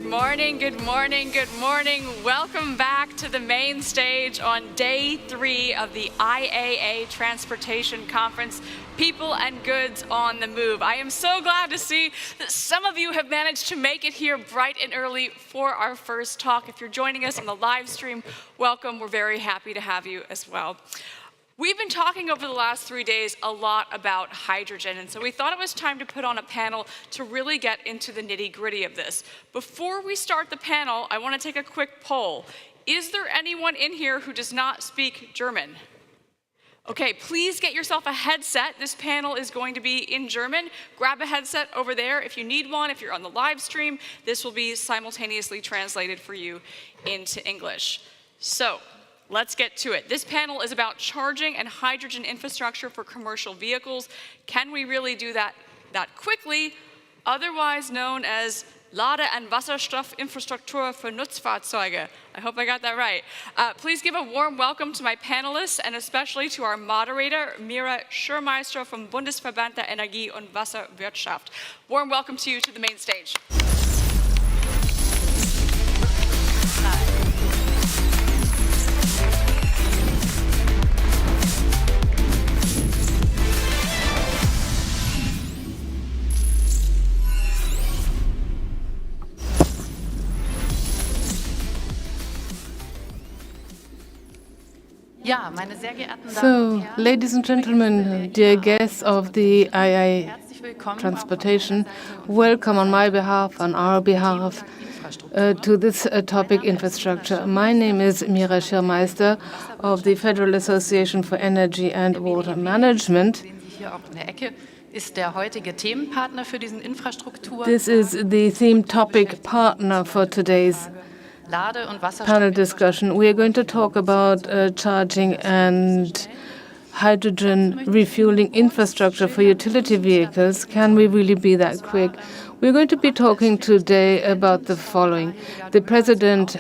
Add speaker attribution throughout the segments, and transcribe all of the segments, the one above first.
Speaker 1: Good morning. Welcome back to the main stage on day 3 of the IAA Transportation Conference, People and Goods on the Move. I am so glad to see that some of you have managed to make it here bright and early for our first talk. If you're joining us on the live stream, welcome. We're very happy to have you as well. We've been talking over the last 3 days a lot about hydrogen, and so we thought it was time to put on a panel to really get into the nitty-gritty of this. Before we start the panel, I want to take a quick poll. Is there anyone in here who does not speak German? Okay, please get yourself a headset. This panel is going to be in German. Grab a headset over there if you need one. If you're on the live stream, this will be simultaneously translated for you into English. So, let's get to it. This panel is about charging and hydrogen infrastructure for commercial vehicles. Can we really do that quickly? Otherwise known as Lade- und Wasserstoffinfrastruktur für Nutzfahrzeuge. I hope I got that right. Please give a warm welcome to my panelists and especially to our moderator, Mira Schirrmeister from Bundesverband der Energie- und Wasserwirtschaft. Warm welcome to you to the main stage.
Speaker 2: So, ladies and gentlemen, dear guests of the IAA Transportation, welcome on my behalf, on our behalf, to this topic, infrastructure. My name is Mira Schirrmeister of the Federal Association for Energy and Water Management. This is the theme topic partner for today's panel discussion. We are going to talk about charging and hydrogen refueling infrastructure for utility vehicles. Can we really be that quick? We're going to be talking today about the following. The president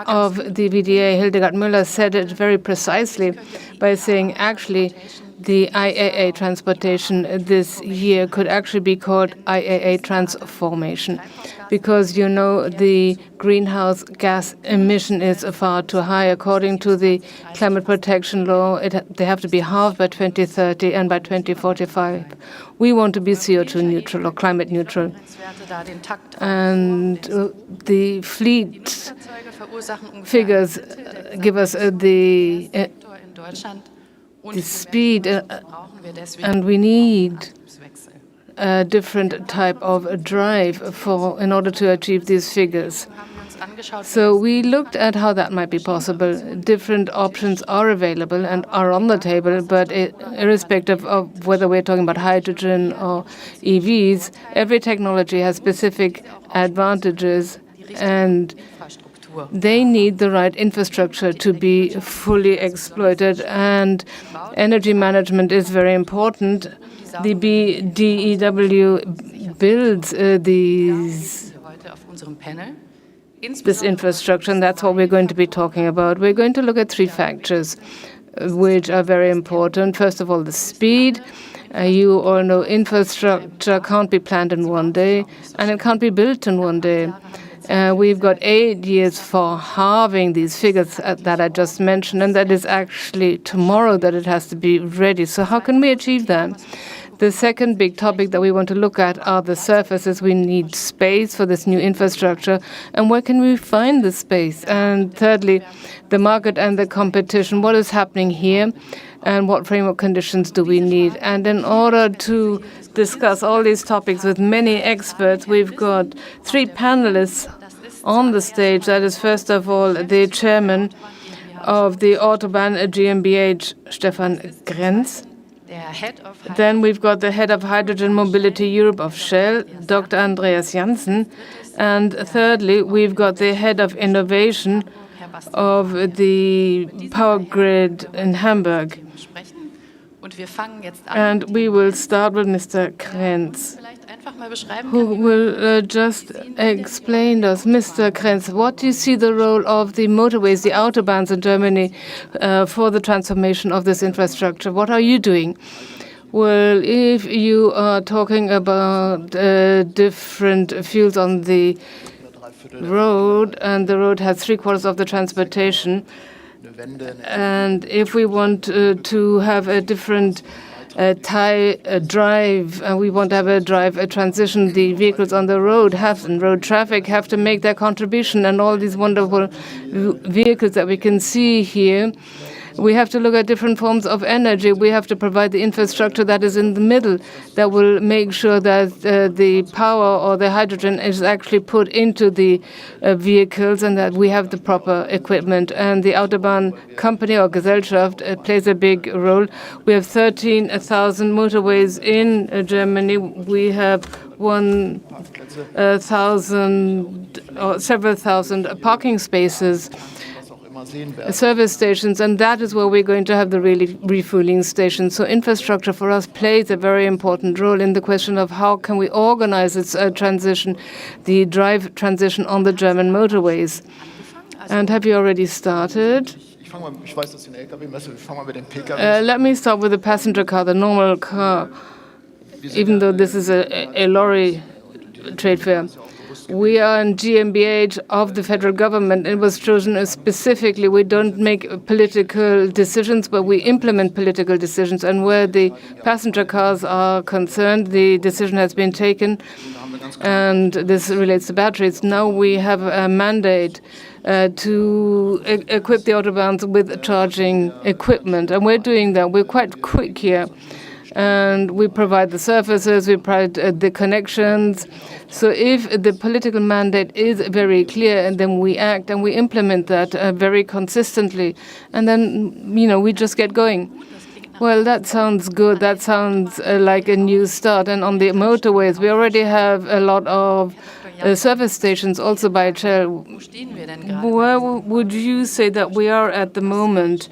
Speaker 2: of the BDEW, Hildegard Müller, said it very precisely by saying actually the IAA transportation this year could actually be called IAA transformation, because you know the greenhouse gas emission is far too high. According to the climate protection law, they have to be halved by 2030, and by 2045 we want to be CO2 neutral or climate neutral. And the fleet figures give us the speed, and we need a different type of drive in order to achieve these figures. So we looked at how that might be possible. Different options are available and are on the table, but irrespective of whether we're talking about hydrogen or EVs, every technology has specific advantages, and they need the right infrastructure to be fully exploited, and energy management is very important. The BDEW builds this infrastructure, and that's what we're going to be talking about. We're going to look at 3 factors which are very important. First of all, the speed. You all know infrastructure can't be planned in one day, and it can't be built in one day. We've got 8 years for halving these figures that I just mentioned, and that is actually tomorrow that it has to be ready. So how can we achieve that? The second big topic that we want to look at are the surfaces. We need space for this new infrastructure, and where can we find the space? And thirdly, the market and the competition. What is happening here, and what framework conditions do we need? And in order to discuss all these topics with many experts, we've got 3 panelists on the stage. That is, first of all, the chairman of the Autobahn GmbH, Stephan Krenz. Then we've got the head of Hydrogen Mobility Europe of Shell, Dr. Andreas Janssen. And thirdly, we've got the head of innovation of the power grid in Hamburg. And we will start with Mr. Krenz, who will just explain us. Mr. Krenz, what do you see the role of the motorways, the Autobahns in Germany, for the transformation of this infrastructure? What are you doing? Well, if you are talking about different fuels on the road, and the road has 3/4 of the transportation. And if we want to have a different drive, we want to have a transition, the vehicles on the road and road traffic have to make their contribution, and all these wonderful vehicles that we can see here. We have to look at different forms of energy. We have to provide the infrastructure that is in the middle that will make sure that the power or the hydrogen is actually put into the vehicles and that we have the proper equipment. And the Autobahn company or Gesellschaft plays a big role. We have 13,000 motorways in Germany. We have 1,000 or several thousand parking spaces, service stations, and that is where we're going to have the really refueling stations. So infrastructure for us plays a very important role in the question of how can we organize its transition, the drive transition on the German motorways. And have you already started? Let me start with the passenger car, the normal car, even though this is a lorry trade fair. We are in GmbH of the federal government. It was chosen specifically. We don't make political decisions, but we implement political decisions. And where the passenger cars are concerned, the decision has been taken, and this relates to batteries. Now we have a mandate to equip the Autobahns with charging equipment, and we're doing that. We're quite quick here. And we provide the services, we provide the connections. So if the political mandate is very clear, and then we act and we implement that very consistently, and then, we just get going. Well, that sounds good. That sounds like a new start. And on the motorways, we already have a lot of service stations also by Shell. Where would you say that we are at the moment,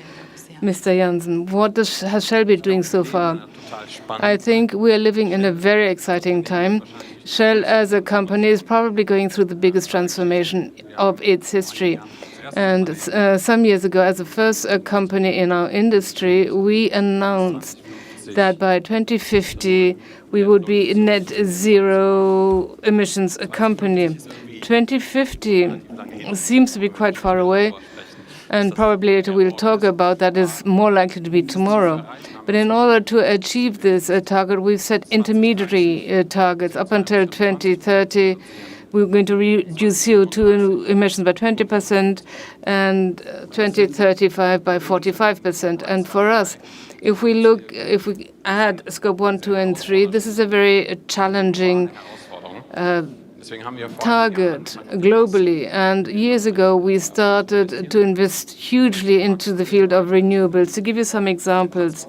Speaker 2: Mr. Janssen? What has Shell been doing so far? I think we are living in a very exciting time. Shell as a company is probably going through the biggest transformation of its history. And some years ago, as the first company in our industry, we announced that by 2050 we would be a net zero emissions company. 2050 seems to be quite far away, and probably later we'll talk about that is more likely to be tomorrow. But in order to achieve this target, we've set intermediary targets. Up until 2030, we're going to reduce CO2 emissions by 20% and 2035 by 45%. And for us, if we add scope 1, 2, and 3, this is a very challenging target globally. And years ago, we started to invest hugely into the field of renewables. To give you some examples,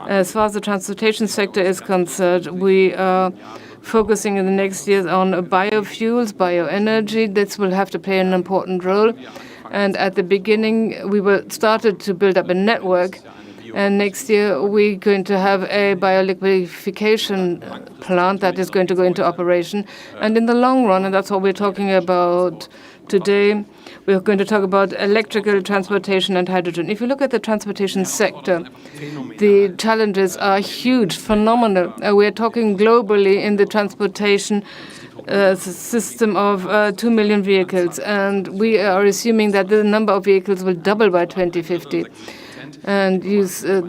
Speaker 2: as far as the transportation sector is concerned, we are focusing in the next years on biofuels, bioenergy. This will have to play an important role. And at the beginning, we started to build up a network. And next year, we're going to have a bioliquefaction plant that is going to go into operation. And in the long run, and that's what we're talking about today, we're going to talk about electrical transportation and hydrogen. If you look at the transportation sector, the challenges are huge, phenomenal. We're talking globally in the transportation system of 2 million vehicles. And we are assuming that the number of vehicles will double by 2050. And 6 or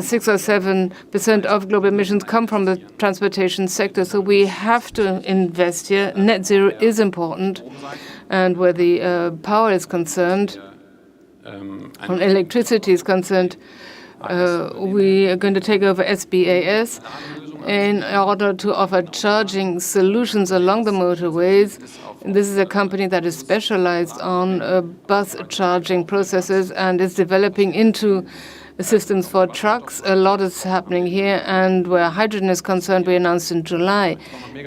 Speaker 2: 7% of global emissions come from the transportation sector. So we have to invest here. Net zero is important. And where the power is concerned, when electricity is concerned, we are going to take over SBAS in order to offer charging solutions along the motorways. This is a company that is specialized on bus charging processes and is developing into systems for trucks. A lot is happening here, and where hydrogen is concerned, we announced in July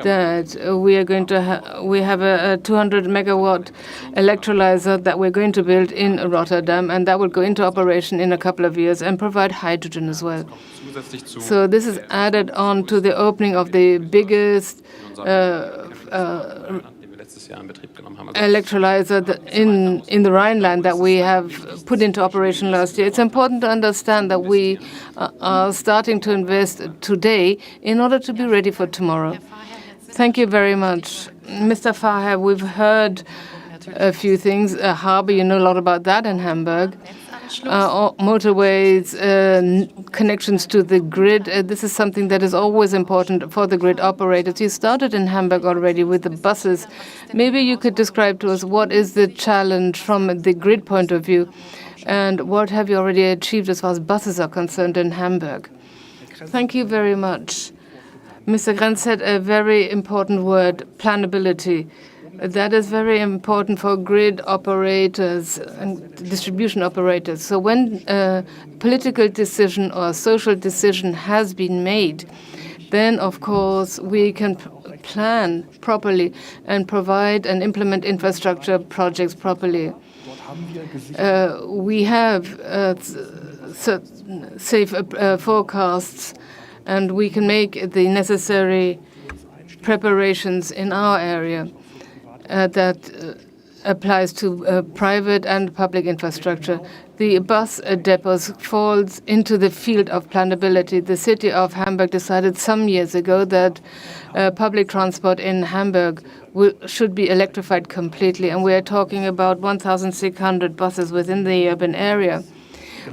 Speaker 2: that we are going to we have a 200 megawatt electrolyzer that we're going to build in Rotterdam, and that will go into operation in a couple of years and provide hydrogen as well. So this is added on to the opening of the biggest electrolyzer in the Rhineland that we have put into operation last year. It's important to understand that we are starting to invest today in order to be ready for tomorrow. Thank you very much. Mr. Faher, we've heard a few things. Harbor, you know a lot about that in Hamburg. Motorways, connections to the grid. This is something that is always important for the grid operators. You started in Hamburg already with the buses. Maybe you could describe to us what is the challenge from the grid point of view, and what have you already achieved as far as buses are concerned in Hamburg? Thank you very much. Mr. Krenz said a very important word, planability. That is very important for grid operators and distribution operators. So when a political decision or a social decision has been made, then of course we can plan properly and provide and implement infrastructure projects properly. We have safe forecasts, and we can make the necessary preparations in our area. That applies to private and public infrastructure. The bus depots falls into the field of planability. The city of Hamburg decided some years ago that public transport in Hamburg should be electrified completely, and we are talking about 1,600 buses within the urban area,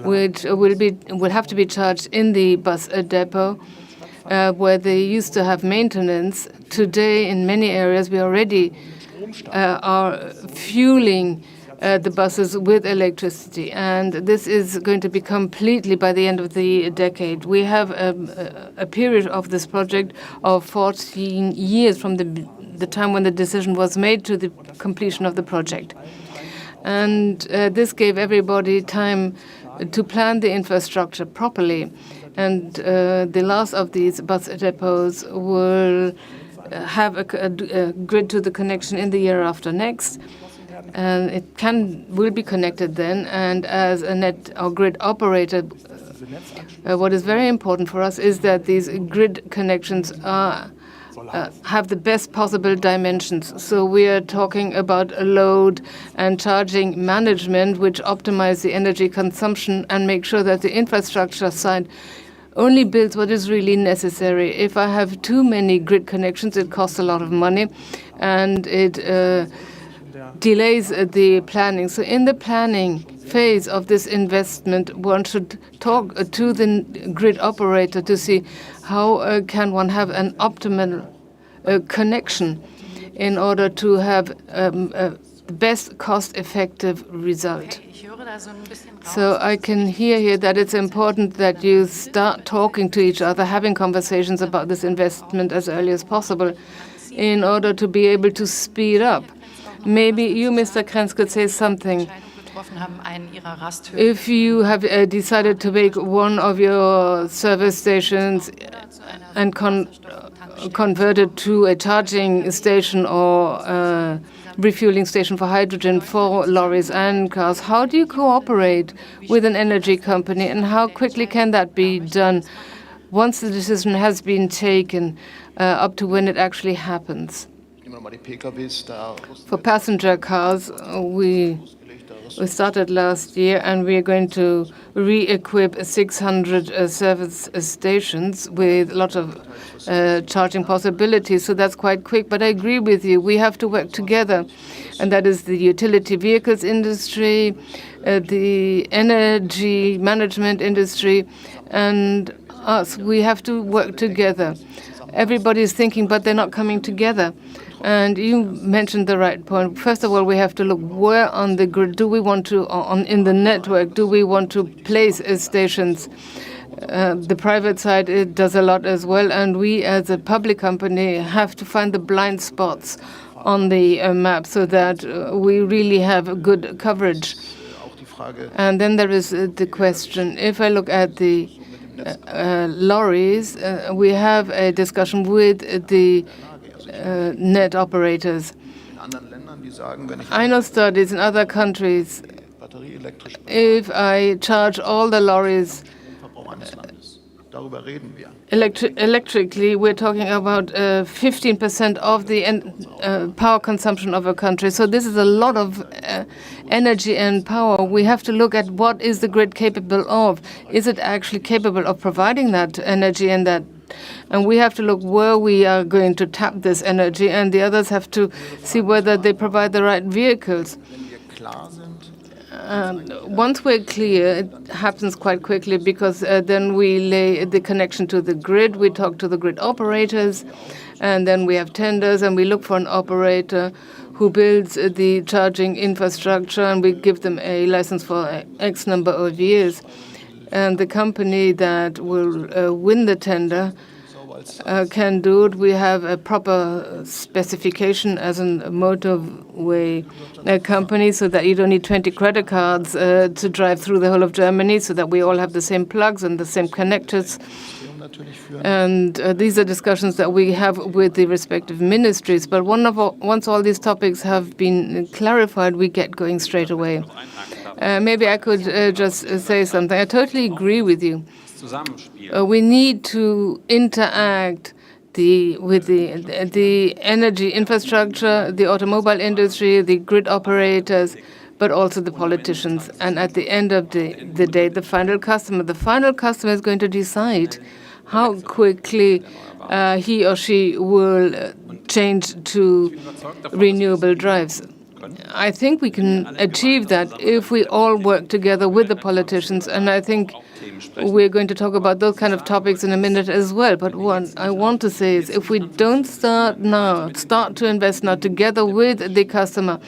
Speaker 2: which will have to be charged in the bus depot, where they used to have maintenance. Today, in many areas, we already are fueling the buses with electricity, and this is going to be completely by the end of the decade. We have a period of this project of 14 years from the time when the decision was made to the completion of the project. And this gave everybody time to plan the infrastructure properly. And the last of these bus depots will have a grid to the connection in the year after next, and it will be connected then. And as a net or grid operator, what is very important for us is that these grid connections have the best possible dimensions. So we are talking about a load and charging management, which optimize the energy consumption and make sure that the infrastructure side only builds what is really necessary. If I have too many grid connections, it costs a lot of money, and it delays the planning. So in the planning phase of this investment, one should talk to the grid operator to see how can one have an optimal connection in order to have the best cost-effective result. So I can hear here that it's important that you start talking to each other, having conversations about this investment as early as possible in order to be able to speed up. Maybe you, Mr. Krenz, could say something. If you have decided to make one of your service stations and convert it to a charging station or a refueling station for hydrogen for lorries and cars, how do you cooperate with an energy company, and how quickly can that be done once the decision has been taken up to when it actually happens? For passenger cars, we started last year, and we are going to re-equip 600 service stations with a lot of charging possibilities. So that's quite quick. But I agree with you. We have to work together, and that is the utility vehicles industry, the energy management industry, and us. We have to work together. Everybody is thinking, but they're not coming together. And you mentioned the right point. First of all, we have to look where on the grid do we want to, in the network, do we want to place stations? The private side, it does a lot as well, and we as a public company have to find the blind spots on the map so that we really have good coverage. And then there is the question, if I look at the lorries, we have a discussion with the net operators. I know studies in other countries. If I charge all the lorries electrically, we're talking about 15% of the power consumption of a country. So this is a lot of energy and power. We have to look at what is the grid capable of. Is it actually capable of providing that energy and that And we have to look where we are going to tap this energy, and the others have to see whether they provide the right vehicles. Once we're clear, it happens quite quickly because then we lay the connection to the grid, we talk to the grid operators, and then we have tenders, and we look for an operator who builds the charging infrastructure, and we give them a license for X number of years. And the company that will win the tender can do it. We have a proper specification as a motorway company so that you don't need 20 credit cards to drive through the whole of Germany, so that we all have the same plugs and the same connectors. And these are discussions that we have with the respective ministries. But once all these topics have been clarified, we get going straight away. Maybe I could just say something. I totally agree with you. We need to interact with the energy infrastructure, the automobile industry, the grid operators, but also the politicians. And at the end of the day, the final customer is going to decide how quickly he or she will change to renewable drives. I think we can achieve that if we all work together with the politicians, and I think we're going to talk about those kind of topics in a minute as well. But what I want to say is if we don't start to invest now together with the customer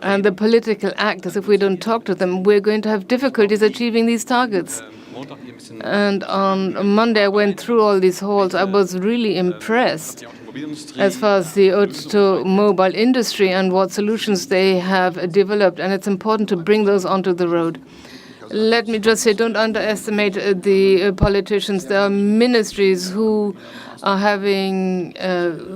Speaker 2: and the political actors, if we don't talk to them, we're going to have difficulties achieving these targets. And on Monday, I went through all these halls. I was really impressed as far as the automobile industry and what solutions they have developed. And it's important to bring those onto the road. Let me just say, don't underestimate the politicians. There are ministries who are having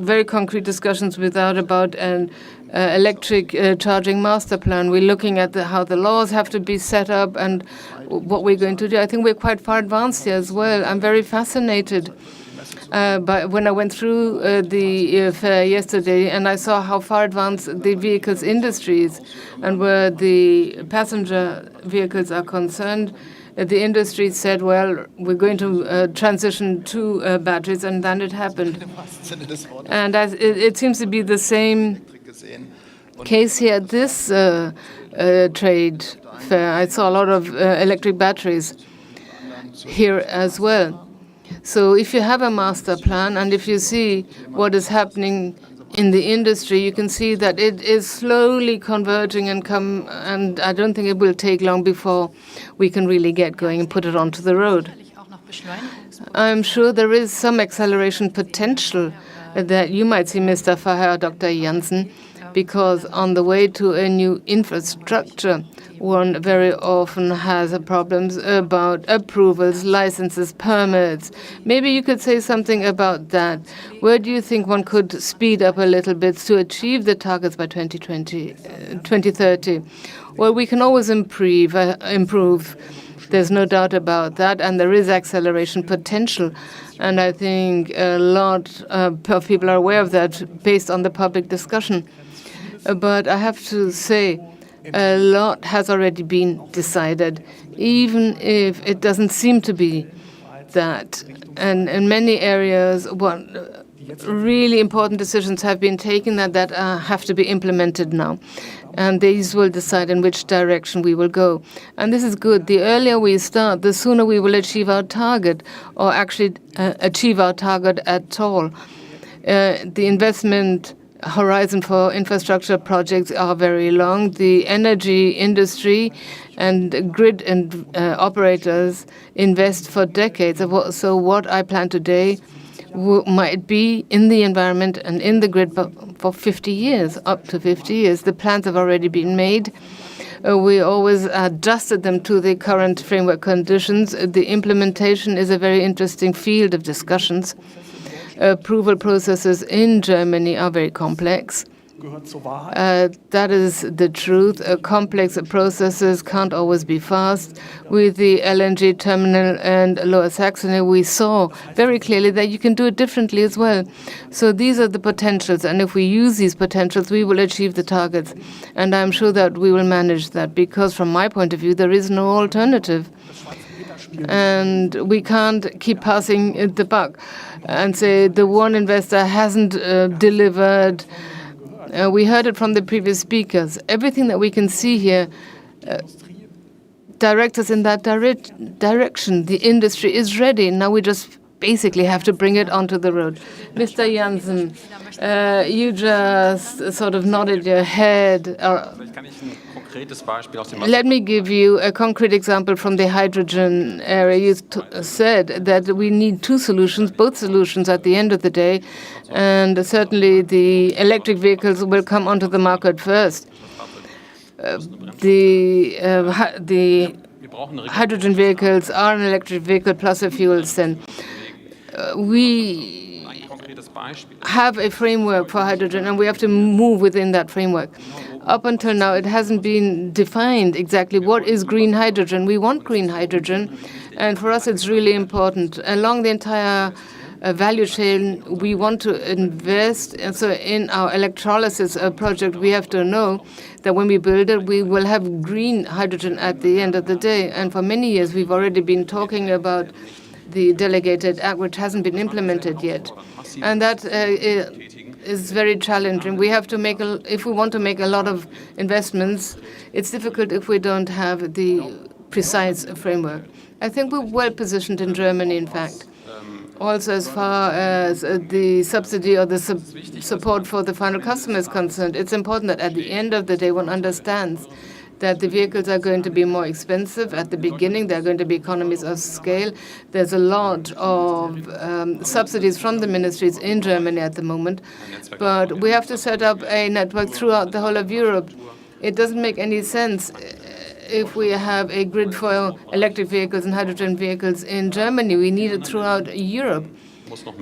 Speaker 2: very concrete discussions about an electric charging master plan. We're looking at how the laws have to be set up and what we're going to do. I think we're quite far advanced here as well. I'm very fascinated but when I went through the fair yesterday and I saw how far advanced the vehicles industry is, and where the passenger vehicles are concerned, the industry said, well, we're going to transition to batteries, and then it happened. And it seems to be the same case here at this trade fair. I saw a lot of electric batteries here as well. So if you have a master plan and if you see what is happening in the industry, you can see that it is slowly converging and I don't think it will take long before we can really get going and put it onto the road. I'm sure there is some acceleration potential that you might see, Mr. Verheer, Dr. Janssen, because on the way to a new infrastructure, one very often has problems about approvals, licenses, permits. Maybe you could say something about that. Where do you think one could speed up a little bit to achieve the targets by 2030? Well, we can always improve. There's no doubt about that, and there is acceleration potential. And I think a lot of people are aware of that based on the public discussion. But I have to say, a lot has already been decided, even if it doesn't seem to be that. And in many areas, really important decisions have been taken that have to be implemented now. And these will decide in which direction we will go. And this is good. The earlier we start, the sooner we will achieve our target, or actually achieve our target at all. The investment horizon for infrastructure projects are very long. The energy industry and grid operators invest for decades. So what I plan today might be in the environment and in the grid for 50 years, up to 50 years. The plans have already been made. We always adjusted them to the current framework conditions. The implementation is a very interesting field of discussions. Approval processes in Germany are very complex. That is the truth. Complex processes can't always be fast. With the LNG terminal and Lower Saxony, we saw very clearly that you can do it differently as well. So these are the potentials, and if we use these potentials, we will achieve the targets. And I'm sure that we will manage that, because from my point of view, there is no alternative. And we can't keep passing the buck and say the one investor hasn't delivered. We heard it from the previous speakers. Everything that we can see here directs us in that direction. The industry is ready. Now we just basically have to bring it onto the road. Mr. Janssen, you just sort of nodded your head. Let me give you a concrete example from the hydrogen area. You said that we need two solutions, both solutions at the end of the day, and certainly the electric vehicles will come onto the market first. The hydrogen vehicles are an electric vehicle plus a fuel cell. We have a framework for hydrogen, and we have to move within that framework. Up until now, it hasn't been defined exactly what is green hydrogen. We want green hydrogen, and for us, it's really important. Along the entire value chain, we want to invest. And so in our electrolysis project, we have to know that when we build it, we will have green hydrogen at the end of the day. And for many years, we've already been talking about the delegated act, which hasn't been implemented yet. And that is very challenging. We have to make, if we want to make a lot of investments, it's difficult if we don't have the precise framework. I think we're well positioned in Germany, in fact. Also, as far as the subsidy or the support for the final customer is concerned, it's important that at the end of the day, one understands that the vehicles are going to be more expensive. At the beginning, there are going to be economies of scale. There's a lot of subsidies from the ministries in Germany at the moment. But we have to set up a network throughout the whole of Europe. It doesn't make any sense if we have a grid for electric vehicles and hydrogen vehicles in Germany. We need it throughout Europe.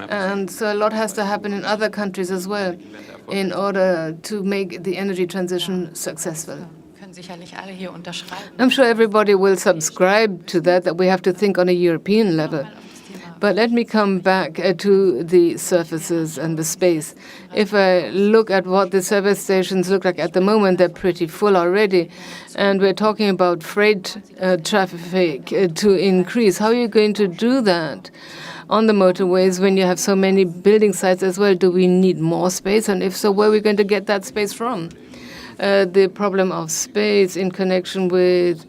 Speaker 2: And so a lot has to happen in other countries as well in order to make the energy transition successful. I'm sure everybody will subscribe to that we have to think on a European level. But let me come back to the surfaces and the space. If I look at what the service stations look like at the moment, they're pretty full already. And we're talking about freight traffic to increase. How are you going to do that on the motorways when you have so many building sites as well? Do we need more space? And if so, where are we going to get that space from? The problem of space in connection with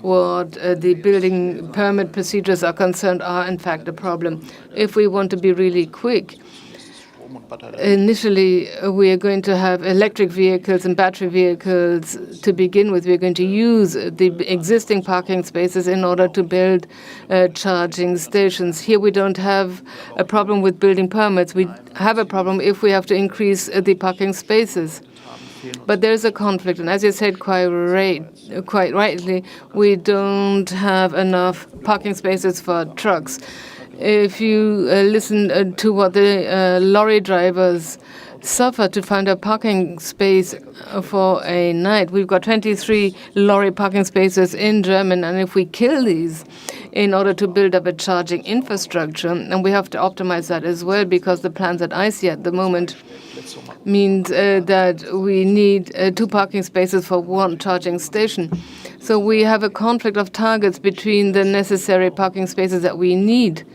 Speaker 2: what the building permit procedures are concerned are, in fact, a problem. If we want to be really quick, initially, we are going to have electric vehicles and battery vehicles to begin with. We're going to use the existing parking spaces in order to build charging stations. Here, we don't have a problem with building permits. We have a problem if we have to increase the parking spaces. But there's a conflict, and as you said quite rightly, we don't have enough parking spaces for trucks. If you listen to what the lorry drivers suffer to find a parking space for a night, we've got 23 lorry parking spaces in Germany, and if we kill these in order to build up a charging infrastructure, and we have to optimize that as well, because the plans that I see at the moment means that we need 2 parking spaces for 1 charging station. So we have a conflict of targets between the necessary parking spaces that we need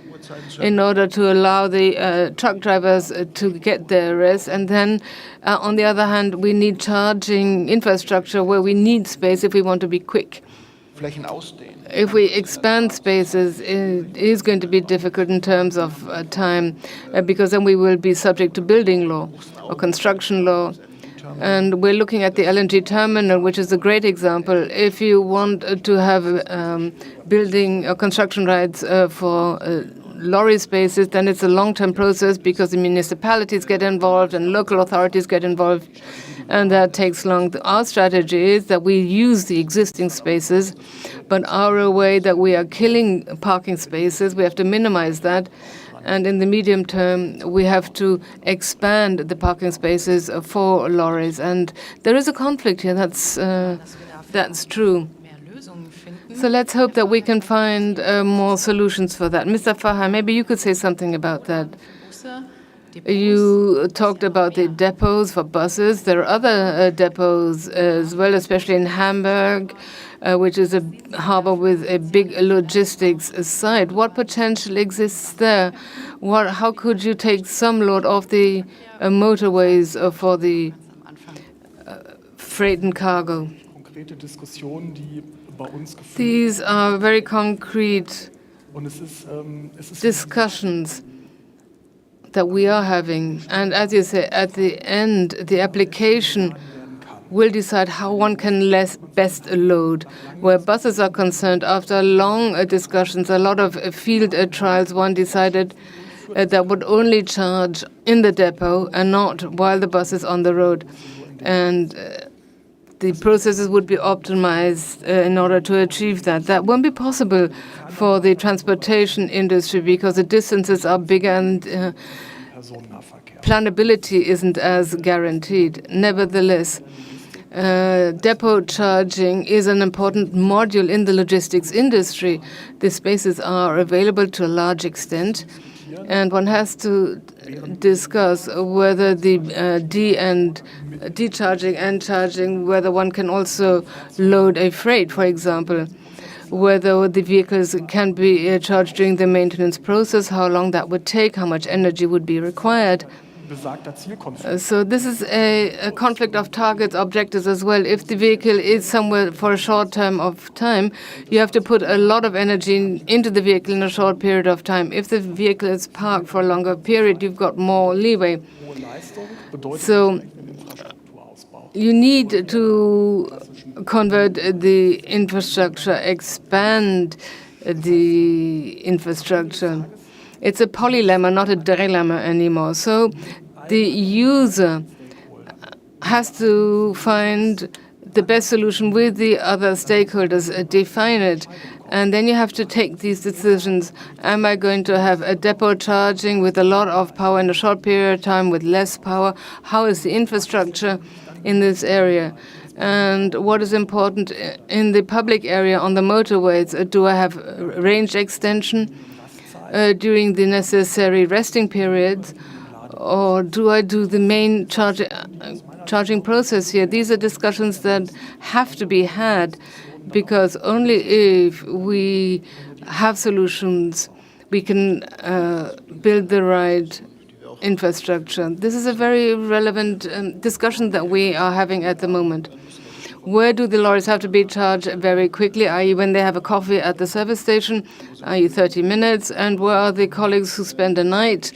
Speaker 2: in order to allow the truck drivers to get their rest. And then, on the other hand, we need charging infrastructure where we need space if we want to be quick. If we expand spaces, it is going to be difficult in terms of time, because then we will be subject to building law or construction law. And we're looking at the LNG terminal, which is a great example. If you want to have building or construction rights for lorry spaces, then it's a long-term process because the municipalities get involved and local authorities get involved, and that takes long. Our strategy is that we use the existing spaces, but our way that we are killing parking spaces, we have to minimize that. And in the medium term, we have to expand the parking spaces for lorries. And there is a conflict here. That's true. So let's hope that we can find more solutions for that. Mr. Faha, maybe you could say something about that. You talked about the depots for buses. There are other depots as well, especially in Hamburg, which is a harbor with a big logistics site. What potential exists there? How could you take some load off the motorways for the freight and cargo? These are very concrete discussions that we are having. And as you say, at the end, the application will decide how one can best load. Where buses are concerned, after long discussions, a lot of field trials, one decided that would only charge in the depot and not while the bus is on the road. And the processes would be optimized in order to achieve that. That won't be possible for the transportation industry because the distances are bigger and planability isn't as guaranteed. Nevertheless, depot charging is an important module in the logistics industry. The spaces are available to a large extent, and one has to discuss whether the decharging and charging, whether one can also load a freight, for example, whether the vehicles can be charged during the maintenance process, how long that would take, how much energy would be required. So this is a conflict of targets, objectives as well. If the vehicle is somewhere for a short term of time, you have to put a lot of energy into the vehicle in a short period of time. If the vehicle is parked for a longer period, you've got more leeway. So you need to convert the infrastructure, expand the infrastructure. It's a polylemma, not a dilemma anymore. So the user has to find the best solution with the other stakeholders, define it, and then you have to take these decisions. Am I going to have a depot charging with a lot of power in a short period of time with less power? How is the infrastructure in this area? And what is important in the public area on the motorways? Do I have range extension during the necessary resting periods, or do I do the main charging process here? These are discussions that have to be had, because only if we have solutions we can build the right infrastructure. This is a very relevant discussion that we are having at the moment. Where do the lorries have to be charged very quickly, i.e. when they have a coffee at the service station, i.e. 30 minutes, and where are the colleagues who spend the night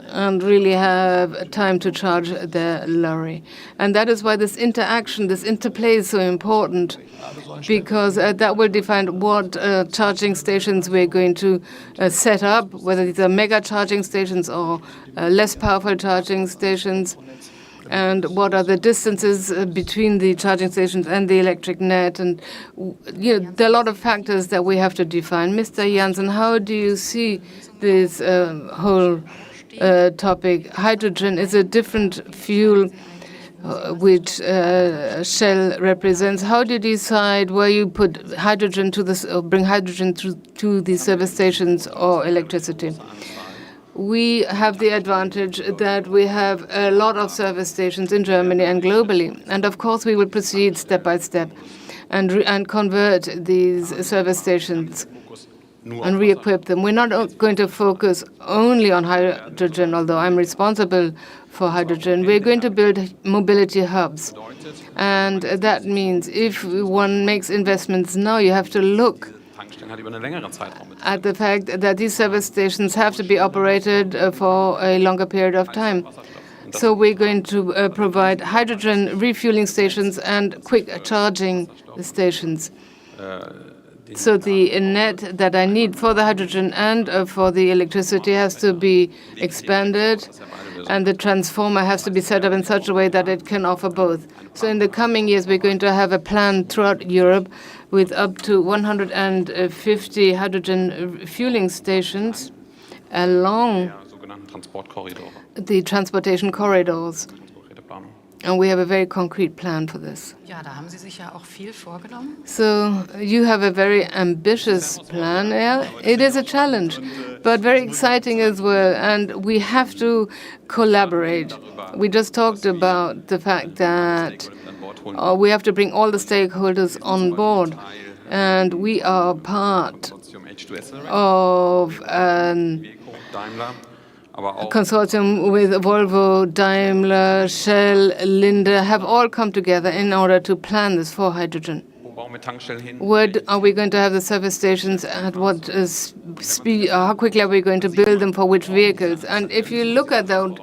Speaker 2: and really have time to charge their lorry? And that is why this interaction, this interplay is so important, because that will define what charging stations we're going to set up, whether these are mega charging stations or less powerful charging stations, and what are the distances between the charging stations and the electric net. And there are a lot of factors that we have to define. Mr. Janssen, how do you see this whole topic? Hydrogen is a different fuel which Shell represents. How do you decide where you put hydrogen to this, or bring hydrogen to the service stations or electricity? We have the advantage that we have a lot of service stations in Germany and globally. And of course, we will proceed step by step and convert these service stations and re-equip them. We're not going to focus only on hydrogen, although I'm responsible for hydrogen. We're going to build mobility hubs. And that means if one makes investments now, you have to look at the fact that these service stations have to be operated for a longer period of time. So we're going to provide hydrogen refueling stations and quick charging stations. So the net that I need for the hydrogen and for the electricity has to be expanded, and the transformer has to be set up in such a way that it can offer both. So in the coming years, we're going to have a plan throughout Europe with up to 150 hydrogen fueling stations along the transportation corridors. And we have a very concrete plan for this.
Speaker 3: Ja, da haben Sie sich ja auch viel vorgenommen.
Speaker 2: So you have a very ambitious plan. Yeah, it is a challenge, but very exciting as well. And we have to collaborate. We just talked about the fact that we have to bring all the stakeholders on board. And we are part of a consortium with Volvo, Daimler, Shell, Linde, have all come together in order to plan this for hydrogen. Where are we going to have the service stations? At what speed? How quickly are we going to build them? For which vehicles? And if you look at that,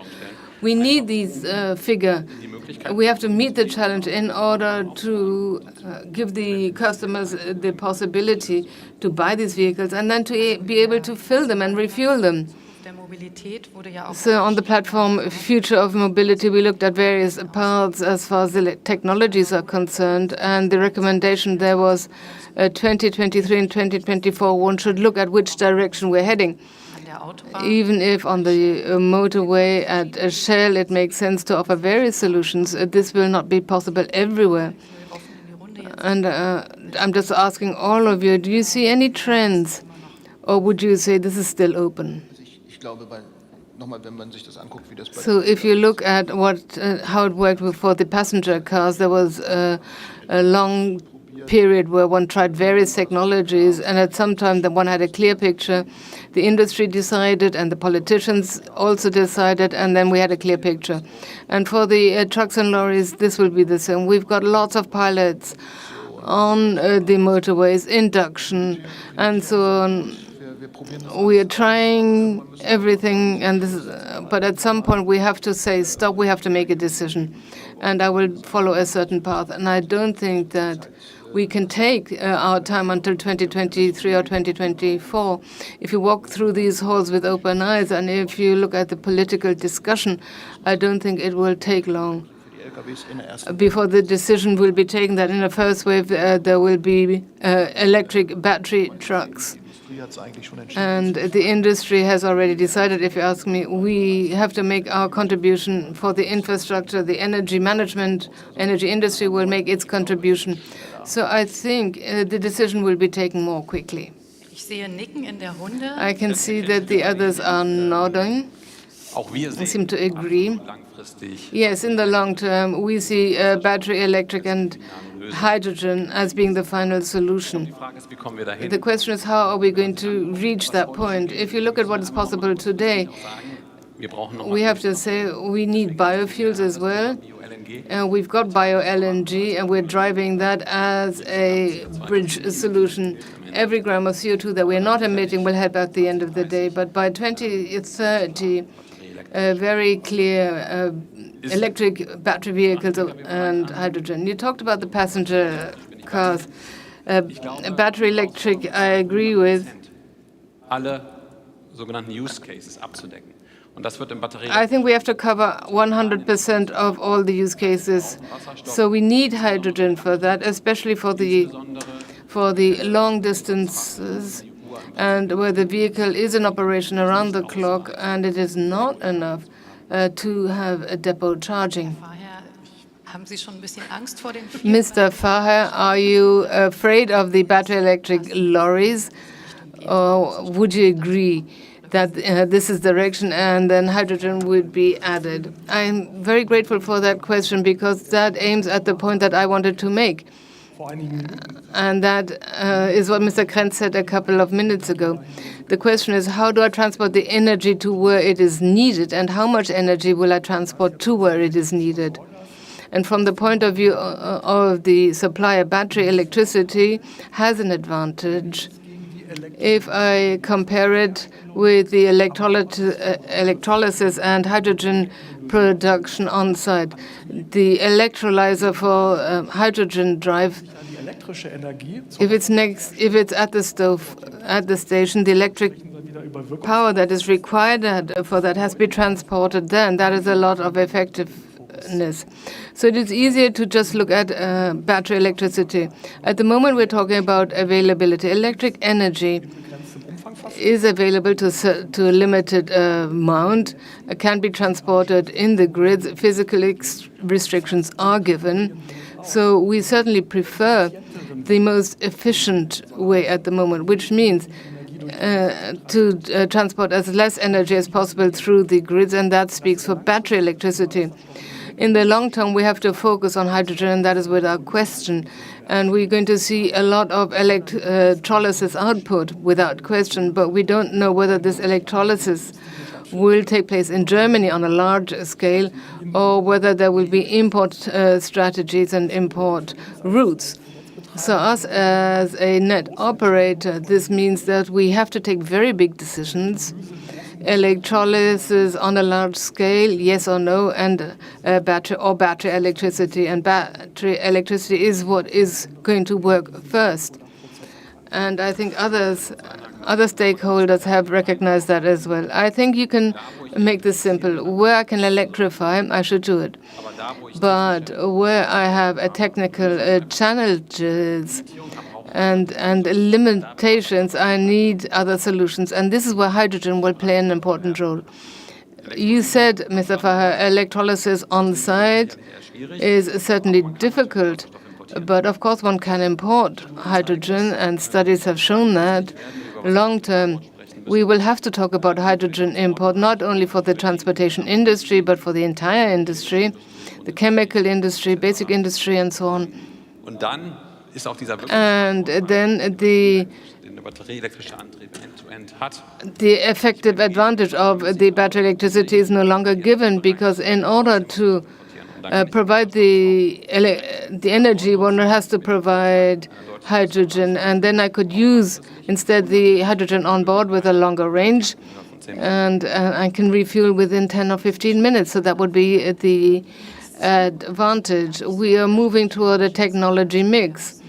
Speaker 2: we need these figures. We have to meet the challenge in order to give the customers the possibility to buy these vehicles and then to be able to fill them and refuel them. So on the platform Future of Mobility, we looked at various parts as far as the technologies are concerned, and the recommendation there was 2023 and 2024, one should look at which direction we're heading. Even if on the motorway at Shell it makes sense to offer various solutions, this will not be possible everywhere. And I'm just asking all of you, do you see any trends, or would you say this is still open? So if you look at how it worked for the passenger cars, there was a long period where one tried various technologies, and at some time that one had a clear picture. The industry decided, and the politicians also decided, and then we had a clear picture. And for the trucks and lorries, this will be the same. We've got lots of pilots on the motorways, induction, and so on. We are trying everything, and but at some point we have to say stop. We have to make a decision, and I will follow a certain path. And I don't think that we can take our time until 2023 or 2024. If you walk through these halls with open eyes, and if you look at the political discussion, I don't think it will take long before the decision will be taken that in the first wave there will be electric battery trucks. And the industry has already decided, if you ask me, we have to make our contribution for the infrastructure. The energy management, energy industry will make its contribution. So I think the decision will be taken more quickly. I can see that the others are nodding. I seem to agree. Yes, in the long term, we see battery electric and hydrogen as being the final solution. The question is, how are we going to reach that point? If you look at what is possible today, we have to say we need biofuels as well. We've got bio-LNG, and we're driving that as a bridge solution. Every gram of CO2 that we're not emitting will help at the end of the day. But by 2030, very clear electric battery vehicles and hydrogen. You talked about the passenger cars. Battery electric, I agree with. I think we have to cover 100% of all the use cases. So we need hydrogen for that, especially for the long distances and where the vehicle is in operation around the clock, and it is not enough to have a depot charging. Mr. Faher, are you afraid of the battery electric lorries, or would you agree that this is the direction and then hydrogen would be added? I'm very grateful for that question because that aims at the point that I wanted to make. And that is what Mr. Krenz said a couple of minutes ago. The question is, how do I transport the energy to where it is needed, and how much energy will I transport to where it is needed? And from the point of view of the supplier, battery electricity has an advantage. If I compare it with the electrolysis and hydrogen production on site, the electrolyzer for hydrogen drive, if it's at the stove, at the station, the electric power that is required for that has to be transported there, and that is a lot of effectiveness. So it is easier to just look at battery electricity. At the moment, we're talking about availability. Electric energy is available to a limited amount, can be transported in the grids. Physical restrictions are given. So we certainly prefer the most efficient way at the moment, which means to transport as less energy as possible through the grids, and that speaks for battery electricity. In the long term, we have to focus on hydrogen, and that is without question. And we're going to see a lot of electrolysis output without question, but we don't know whether this electrolysis will take place in Germany on a large scale or whether there will be import strategies and import routes. So us as a net operator, this means that we have to take very big decisions. Electrolysis on a large scale, yes or no, and battery electricity. And battery electricity is what is going to work first. And I think other stakeholders have recognized that as well. I think you can make this simple. Where I can electrify, I should do it. But where I have a technical challenges and limitations, I need other solutions. And this is where hydrogen will play an important role. You said, Mr. Faher, electrolysis on site is certainly difficult. But of course, one can import hydrogen, and studies have shown that long term we will have to talk about hydrogen import, not only for the transportation industry, but for the entire industry, the chemical industry, basic industry, and so on. And then the effective advantage of the battery electricity is no longer given, because in order to provide the energy, one has to provide hydrogen, and then I could use instead the hydrogen on board with a longer range, and I can refuel within 10 or 15 minutes. So that would be the advantage. We are moving toward a technology mix,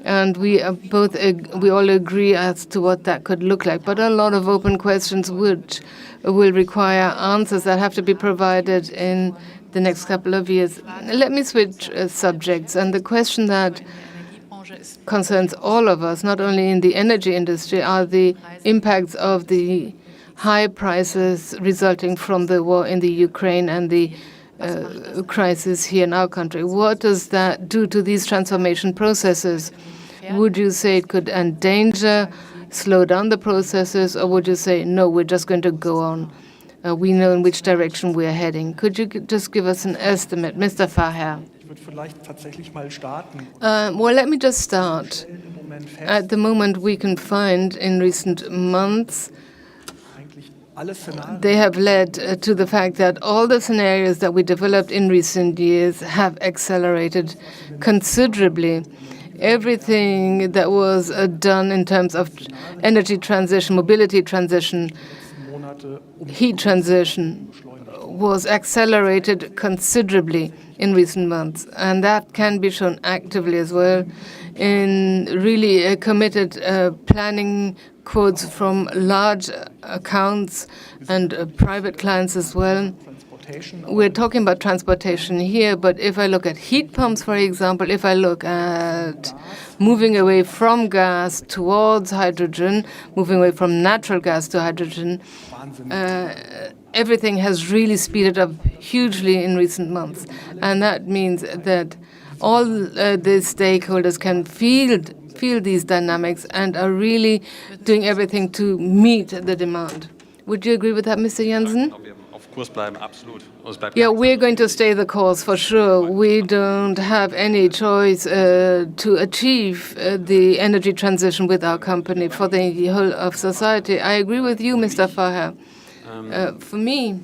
Speaker 2: and we all agree as to what that could look like. But a lot of open questions which will require answers that have to be provided in the next couple of years. Let me switch subjects. And the question that concerns all of us, not only in the energy industry, are the impacts of the high prices resulting from the war in the Ukraine and the crisis here in our country. What does that do to these transformation processes? Would you say it could endanger, slow down the processes, or would you say, no, we're just going to go on? We know in which direction we are heading. Could you just give us an estimate, Mr. Faher? Well, let me just start. At the moment, we can find in recent months, they have led to the fact that all the scenarios that we developed in recent years have accelerated considerably. Everything that was done in terms of energy transition, mobility transition, heat transition was accelerated considerably in recent months. And that can be shown actively as well in really committed planning quotes from large accounts and private clients as well. We're talking about transportation here, but if I look at heat pumps, for example, if I look at moving away from gas towards hydrogen, moving away from natural gas to hydrogen, everything has really speeded up hugely in recent months. And that means that all the stakeholders can feel these dynamics and are really doing everything to meet the demand. Would you agree with that, Mr. Janssen? Yeah, we're going to stay the course for sure. We don't have any choice to achieve the energy transition with our company for the whole of society. I agree with you, Mr. Faher. For me,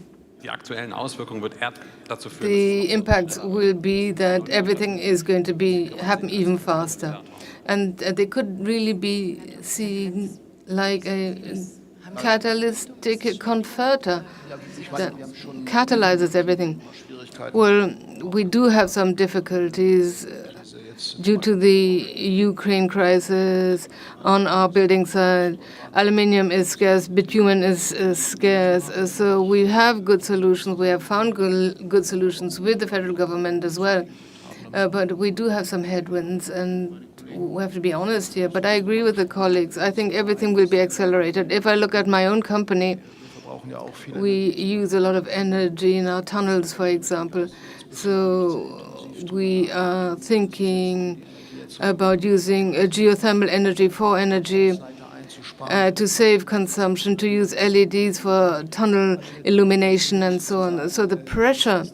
Speaker 2: the impacts will be that everything is going to happen even faster. And they could really be seen like a catalytic converter that catalyzes everything. Well, we do have some difficulties due to the Ukraine crisis on our building side. Aluminium is scarce, bitumen is scarce. So we have good solutions. We have found good solutions with the federal government as well. But we do have some headwinds, and we have to be honest here, but I agree with the colleagues. I think everything will be accelerated. If I look at my own company, we use a lot of energy in our tunnels, for example. So we are thinking about using geothermal energy for energy to save consumption, to use LEDs for tunnel illumination and so on. So the pressure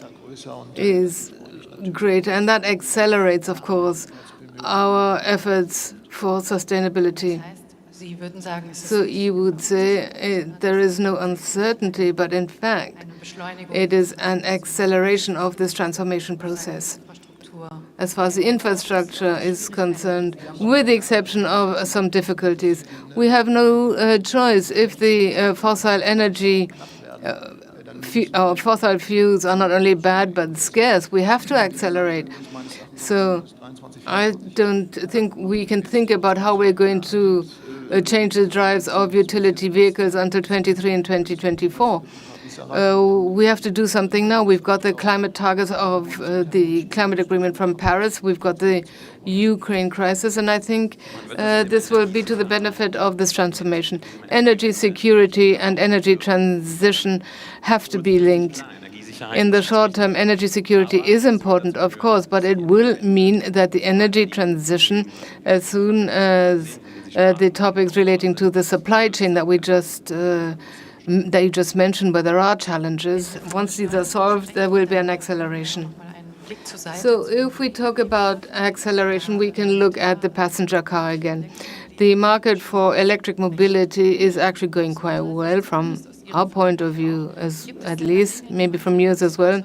Speaker 2: is greater, and that accelerates, of course, our efforts for sustainability. So you would say there is no uncertainty, but in fact, it is an acceleration of this transformation process. As far as the infrastructure is concerned, with the exception of some difficulties, we have no choice. If the fossil energy fossil fuels are not only bad but scarce, we have to accelerate. So I don't think we can think about how we're going to change the drives of utility vehicles until 2023 and 2024. We have to do something now. We've got the climate targets of the climate agreement from Paris. We've got the Ukraine crisis, and I think this will be to the benefit of this transformation. Energy security and energy transition have to be linked. In the short term, energy security is important, of course, but it will mean that the energy transition, as soon as the topics relating to the supply chain that you just mentioned, where there are challenges, once these are solved, there will be an acceleration. So if we talk about acceleration, we can look at the passenger car again. The market for electric mobility is actually going quite well from our point of view, at least, maybe from yours as well.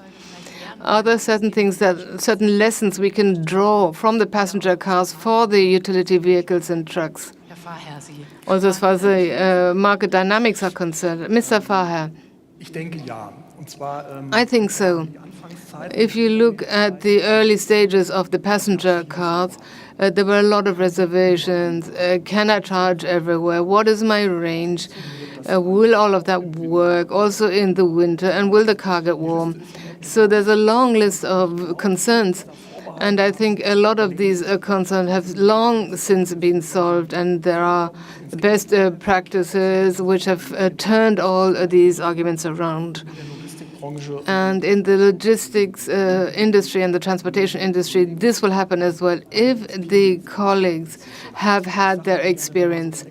Speaker 2: Are there certain lessons we can draw from the passenger cars for the utility vehicles and trucks? Also as far as the market dynamics are concerned. Mr. Faher. I think so. If you look at the early stages of the passenger cars, there were a lot of reservations. Can I charge everywhere? What is my range? Will all of that work also in the winter? And will the car get warm? So there's a long list of concerns. And I think a lot of these concerns have long since been solved, and there are best practices which have turned all these arguments around. And in the logistics industry and the transportation industry, this will happen as well if the colleagues have had their experience.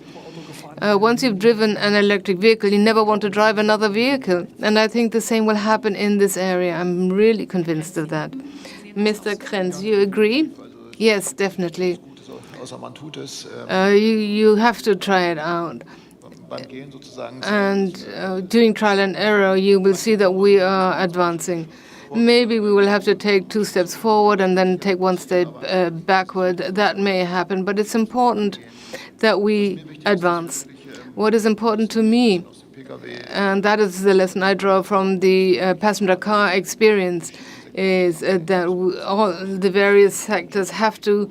Speaker 2: Once you've driven an electric vehicle, you never want to drive another vehicle. And I think the same will happen in this area. I'm really convinced of that. Mr. Krenz, you agree? Yes, definitely. You have to try it out. And doing trial and error, you will see that we are advancing. Maybe we will have to take 2 steps forward and then take 1 step backward. That may happen, but it's important that we advance. What is important to me, and that is the lesson I draw from the passenger car experience, is that all the various sectors have to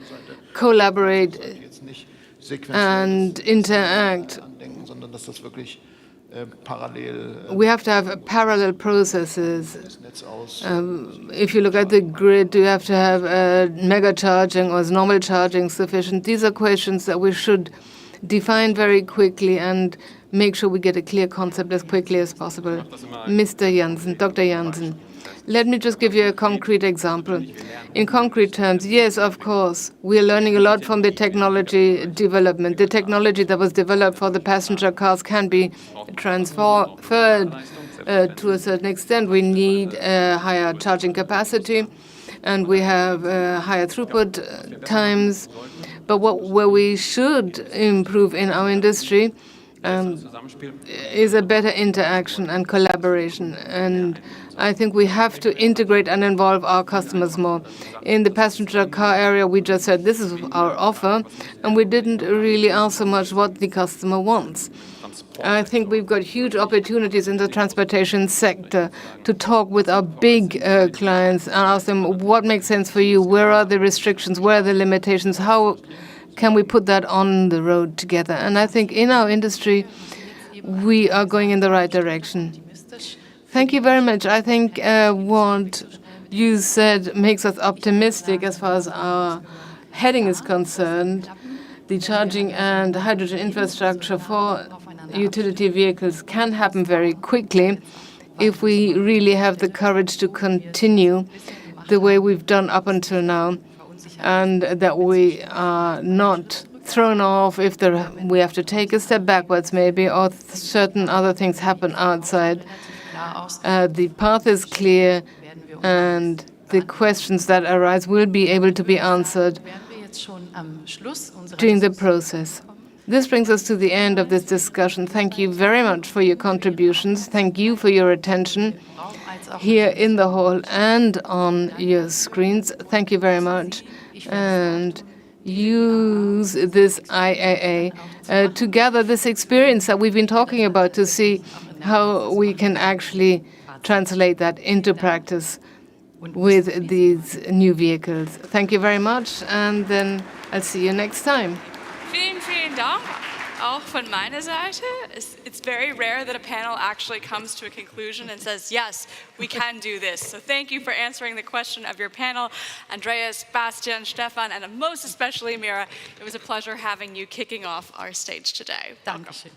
Speaker 2: collaborate and interact. We have to have parallel processes. If you look at the grid, do you have to have mega charging or is normal charging sufficient? These are questions that we should define very quickly and make sure we get a clear concept as quickly as possible. Mr. Janssen, Dr. Janssen. Let me just give you a concrete example. In concrete terms, yes, of course, we are learning a lot from the technology development. The technology that was developed for the passenger cars can be transferred to a certain extent. We need higher charging capacity, and we have higher throughput times. But where we should improve in our industry is a better interaction and collaboration. And I think we have to integrate and involve our customers more. In the passenger car area, we just said this is our offer, and we didn't really ask so much what the customer wants. I think we've got huge opportunities in the transportation sector to talk with our big clients and ask them what makes sense for you, where are the restrictions, where are the limitations, how can we put that on the road together. And I think in our industry, we are going in the right direction. Thank you very much. I think what you said makes us optimistic as far as our heading is concerned, the charging and hydrogen infrastructure for utility vehicles can happen very quickly if we really have the courage to continue the way we've done up until now, and that we are not thrown off if we have to take a step backwards maybe, or certain other things happen outside. The path is clear, and the questions that arise will be able to be answered during the process. This brings us to the end of this discussion. Thank you very much for your contributions. Thank you for your attention here in the hall and on your screens. Thank you very much. And use this IAA to gather this experience that we've been talking about, to see how we can actually translate that into practice with these new vehicles. Thank you very much, and then I'll see you next time.
Speaker 1: Vielen, vielen Dank. Auch von meiner Seite. It's very rare that a panel actually comes to a conclusion and says, yes, we can do this. So thank you for answering the question of your panel, Andreas, Bastian, Stephan, and most especially Mira. It was a pleasure having you kicking off our stage today.
Speaker 3: Dankeschön.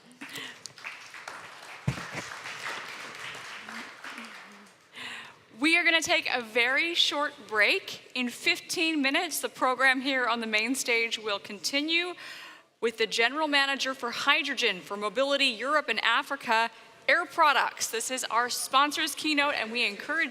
Speaker 1: We are going to take a very short break. In 15 minutes, the program here on the main stage will continue with the General Manager for Hydrogen for Mobility Europe and Africa, Air Products. This is our sponsor's keynote, and we encourage